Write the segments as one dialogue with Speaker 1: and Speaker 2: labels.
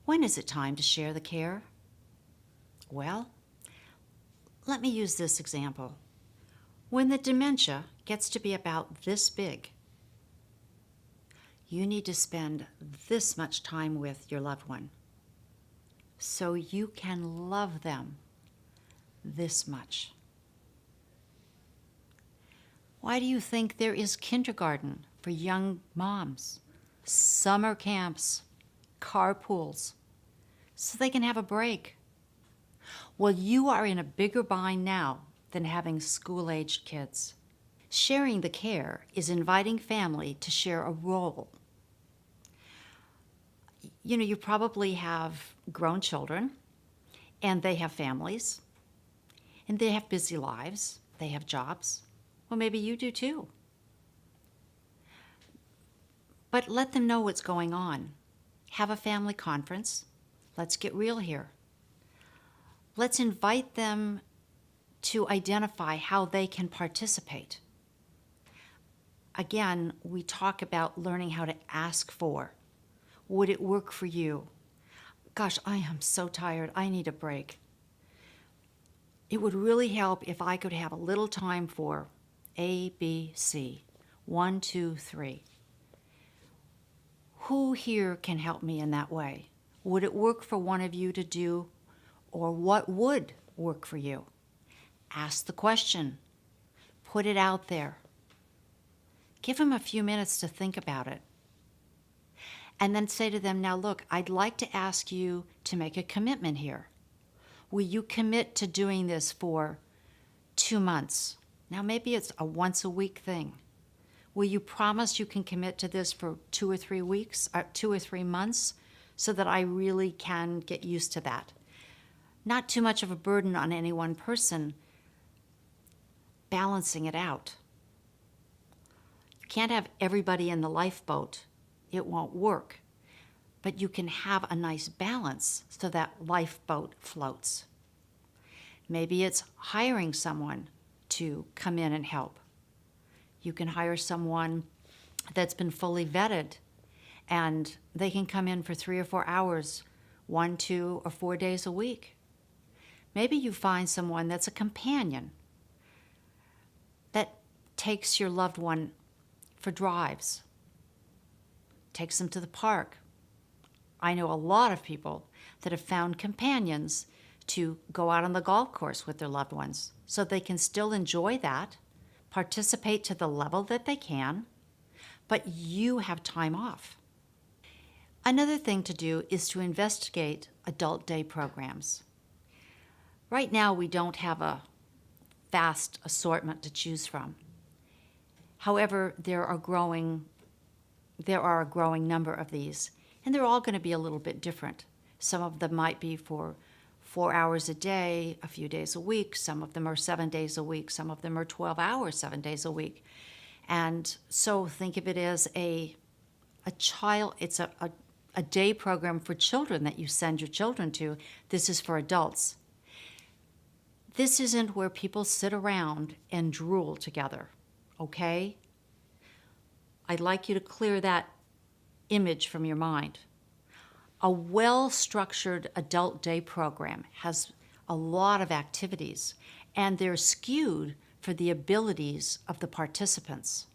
Speaker 1: When is it time to share the care? Well, let me use this example. When the dementia gets to be about this big, you need to spend this much time with your loved one so you can love them this much. Why do you think there is kindergarten for young moms, summer camps, carpools, so they can have a break? Well, you are in a bigger bind now than having school-aged kids. Sharing the care is inviting family to share a role. You probably have grown children, and they have families, and they have busy lives, they have jobs. Well, maybe you do too. But let them know what's going on. Have a family conference. Let's get real here. Let's invite them to identify how they can participate. Again, we talk about learning how to ask for. Would it work for you? Gosh, I am so tired. I need a break. It would really help if I could have a little time for A, B, C. 1, 2, 3. Who here can help me in that way? Would it work for one of you to do, or what would work for you? Ask the question. Put it out there. Give them a few minutes to think about it. And then say to them, now look, I'd like to ask you to make a commitment here. Will you commit to doing this for 2 months? Now maybe it's a once a week thing. Will you promise you can commit to this for 2 or 3 weeks, or 2 or 3 months, so that I really can get used to that? Not too much of a burden on any one person, balancing it out. You can't have everybody in the lifeboat. It won't work. But you can have a nice balance so that lifeboat floats. Maybe it's hiring someone to come in and help. You can hire someone that's been fully vetted, and they can come in for 3 or 4 hours, 1, 2, or 4 days a week. Maybe you find someone that's a companion that takes your loved one for drives, takes them to the park. I know a lot of people that have found companions to go out on the golf course with their loved ones so they can still enjoy that, participate to the level that they can, but you have time off. Another thing to do is to investigate adult day programs. Right now, we don't have a vast assortment to choose from. However, there are a growing number of these, and they're all going to be a little bit different. Some of them might be for 4 hours a day, a few days a week. Some of them are 7 days a week. Some of them are 12 hours, 7 days a week. And so think of it as it's a day program for children that you send your children to. This is for adults. This isn't where people sit around and drool together, okay? I'd like you to clear that image from your mind. A well-structured adult day program has a lot of activities, and they're skewed for the abilities of the participants.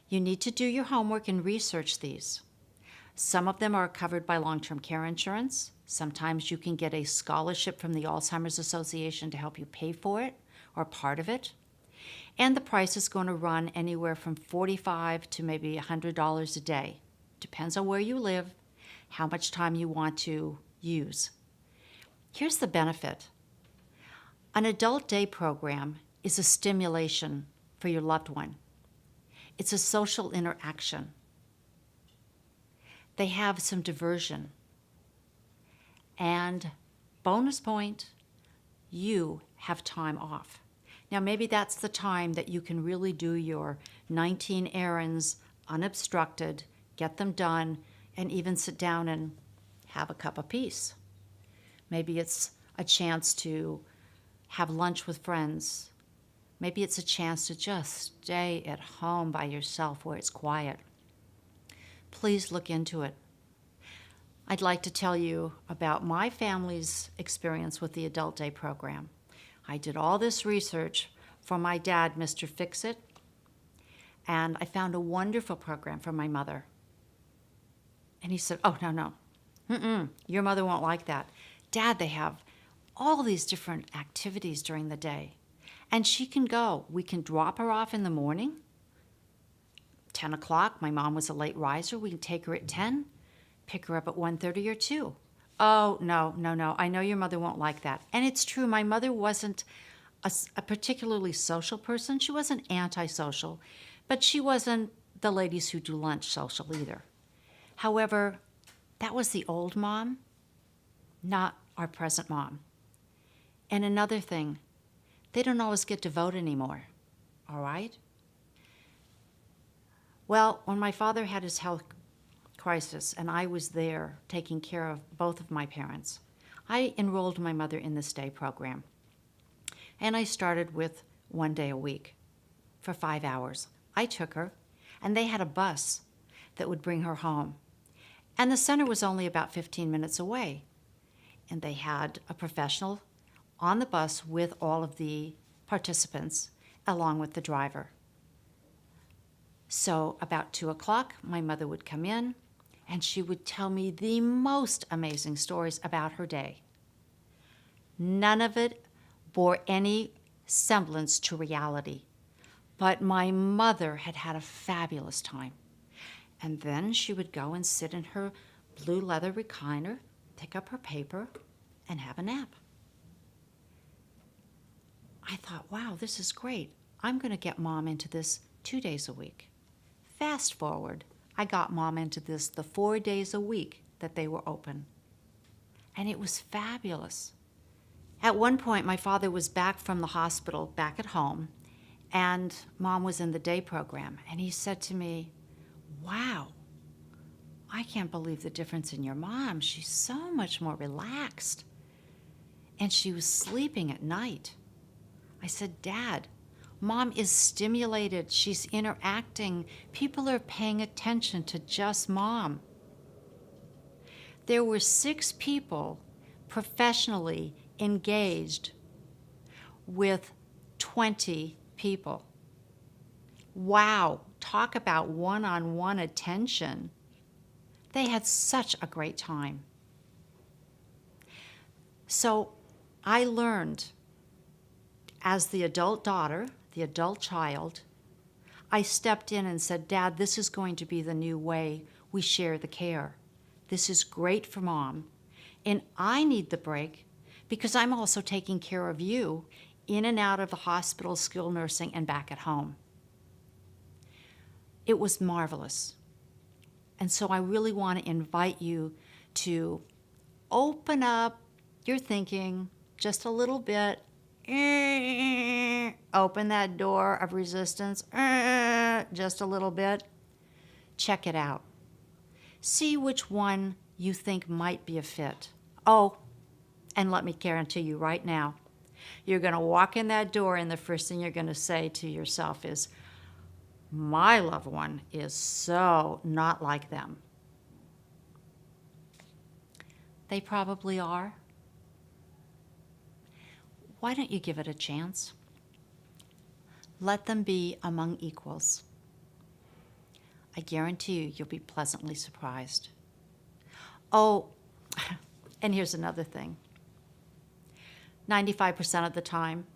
Speaker 1: You need to do your homework and research these. Some of them are covered by long-term care insurance. Sometimes you can get a scholarship from the Alzheimer's Association to help you pay for it or part of it. And the price is going to run anywhere from $45 to maybe $100 a day. Depends on where you live, how much time you want to use. Here's the benefit. An adult day program is a stimulation for your loved one. It's a social interaction. They have some diversion. And bonus point, you have time off. Now maybe that's the time that you can really do your 19 errands unobstructed, get them done, and even sit down and have a cup of peace. Maybe it's a chance to have lunch with friends. Maybe it's a chance to just stay at home by yourself where it's quiet. Please look into it. I'd like to tell you about my family's experience with the Adult Day program. I did all this research for my dad, Mr. Fix-It, and I found a wonderful program for my mother. And he said, oh, no, your mother won't like that. Dad, they have all these different activities during the day. And she can go. We can drop her off in the morning, 10 o'clock. My mom was a late riser. We can take her at 10, pick her up at 1:30 or 2. Oh, no. I know your mother won't like that. And it's true. My mother wasn't a particularly social person. She wasn't antisocial, but she wasn't the ladies who do lunch social either. However, that was the old mom, not our present mom. And another thing, they don't always get to vote anymore, all right? Well, when my father had his health crisis and I was there taking care of both of my parents, I enrolled my mother in this day program. And I started with 1 day a week for 5 hours. I took her, and they had a bus that would bring her home. And the center was only about 15 minutes away. And they had a professional on the bus with all of the participants, along with the driver. So about 2 o'clock, my mother would come in, and she would tell me the most amazing stories about her day. None of it bore any semblance to reality, but my mother had had a fabulous time. And then she would go and sit in her blue leather recliner, pick up her paper, and have a nap. I thought, wow, this is great. I'm going to get Mom into this 2 days a week. Fast forward, I got Mom into this the 4 days a week that they were open. And it was fabulous. At one point, my father was back from the hospital, back at home, and Mom was in the day program. And he said to me, wow, I can't believe the difference in your mom. She's so much more relaxed. And she was sleeping at night. I said, Dad, Mom is stimulated. She's interacting. People are paying attention to just Mom. There were 6 people professionally engaged with 20 people. Wow, talk about one-on-one attention. They had such a great time. So I learned as the adult daughter, the adult child, I stepped in and said, Dad, this is going to be the new way we share the care. This is great for Mom. And I need the break because I'm also taking care of you in and out of the hospital, skilled nursing, and back at home. It was marvelous. And so I really want to invite you to open up your thinking just a little bit. Open that door of resistance just a little bit. Check it out. See which one you think might be a fit. Oh, and let me guarantee you right now, you're going to walk in that door and the first thing you're going to say to yourself is, my loved one is so not like them. They probably are. Why don't you give it a chance? Let them be among equals. I guarantee you, you'll be pleasantly surprised. Oh, and here's another thing. 95% of the time,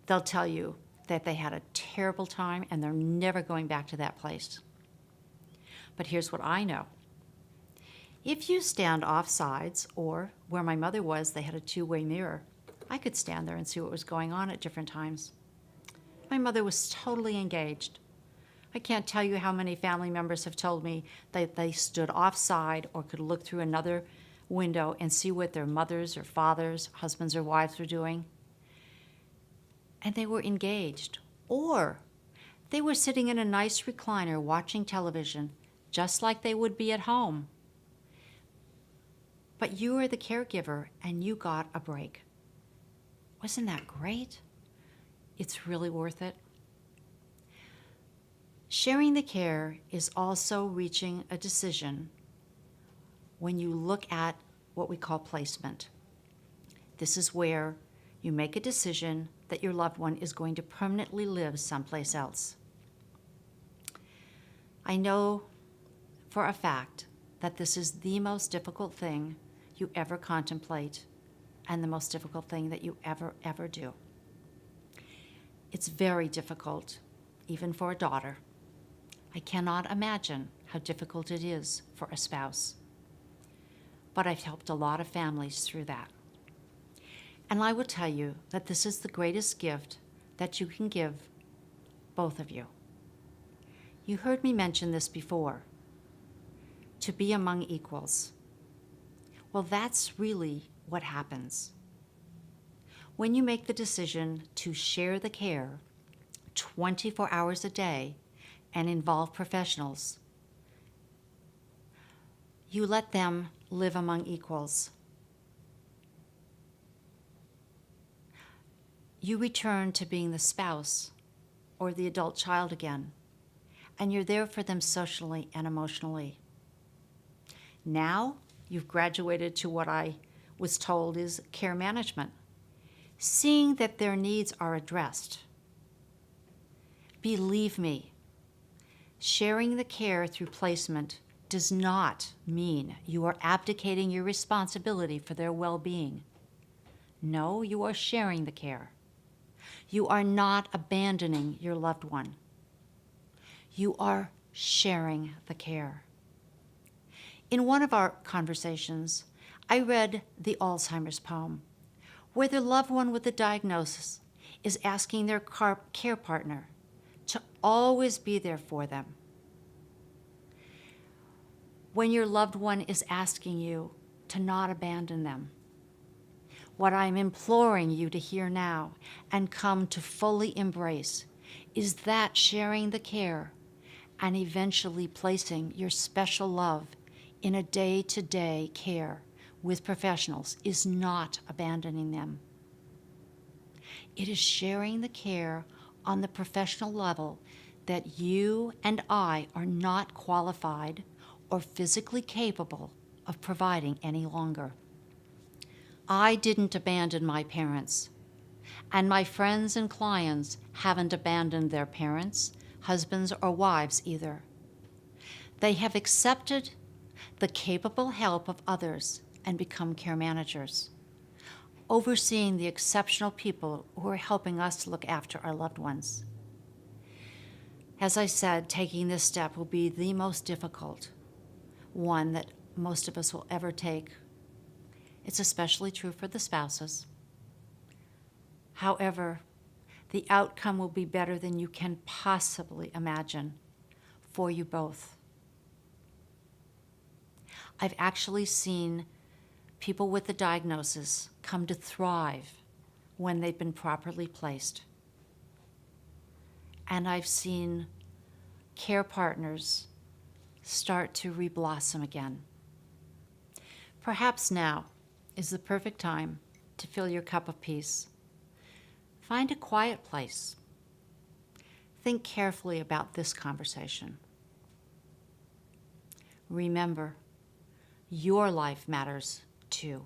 Speaker 1: they'll tell you that they had a terrible time and they're never going back to that place. But here's what I know. If you stand off sides, or where my mother was, they had a 2-way mirror, I could stand there and see what was going on at different times. My mother was totally engaged. I can't tell you how many family members have told me that they stood offside or could look through another window and see what their mothers or fathers, husbands or wives were doing. And they were engaged. Or they were sitting in a nice recliner watching television, just like they would be at home. But you are the caregiver and you got a break. Wasn't that great? It's really worth it. Sharing the care is also reaching a decision when you look at what we call placement. This is where you make a decision that your loved one is going to permanently live someplace else. I know for a fact that this is the most difficult thing you ever contemplate and the most difficult thing that you ever do. It's very difficult, even for a daughter. I cannot imagine how difficult it is for a spouse. But I've helped a lot of families through that. And I will tell you that this is the greatest gift that you can give both of you. You heard me mention this before, to be among equals. Well, that's really what happens. When you make the decision to share the care 24 hours a day and involve professionals, you let them live among equals. You return to being the spouse or the adult child again, and you're there for them socially and emotionally. Now you've graduated to what I was told is care management, seeing that their needs are addressed. Believe me, sharing the care through placement does not mean you are abdicating your responsibility for their well-being. No, you are sharing the care. You are not abandoning your loved one. You are sharing the care. In one of our conversations, I read the Alzheimer's poem, where the loved one with the diagnosis is asking their care partner to always be there for them. When your loved one is asking you to not abandon them, what I'm imploring you to hear now and come to fully embrace is that sharing the care and eventually placing your special love in a day-to-day care with professionals is not abandoning them. It is sharing the care on the professional level that you and I are not qualified or physically capable of providing any longer. I didn't abandon my parents, and my friends and clients haven't abandoned their parents, husbands, or wives either. They have accepted the capable help of others and become care managers, overseeing the exceptional people who are helping us to look after our loved ones. As I said, taking this step will be the most difficult one that most of us will ever take. It's especially true for the spouses. However, the outcome will be better than you can possibly imagine for you both. I've actually seen people with the diagnosis come to thrive when they've been properly placed. And I've seen care partners start to reblossom again. Perhaps now is the perfect time to fill your cup of peace. Find a quiet place. Think carefully about this conversation. Remember, your life matters too.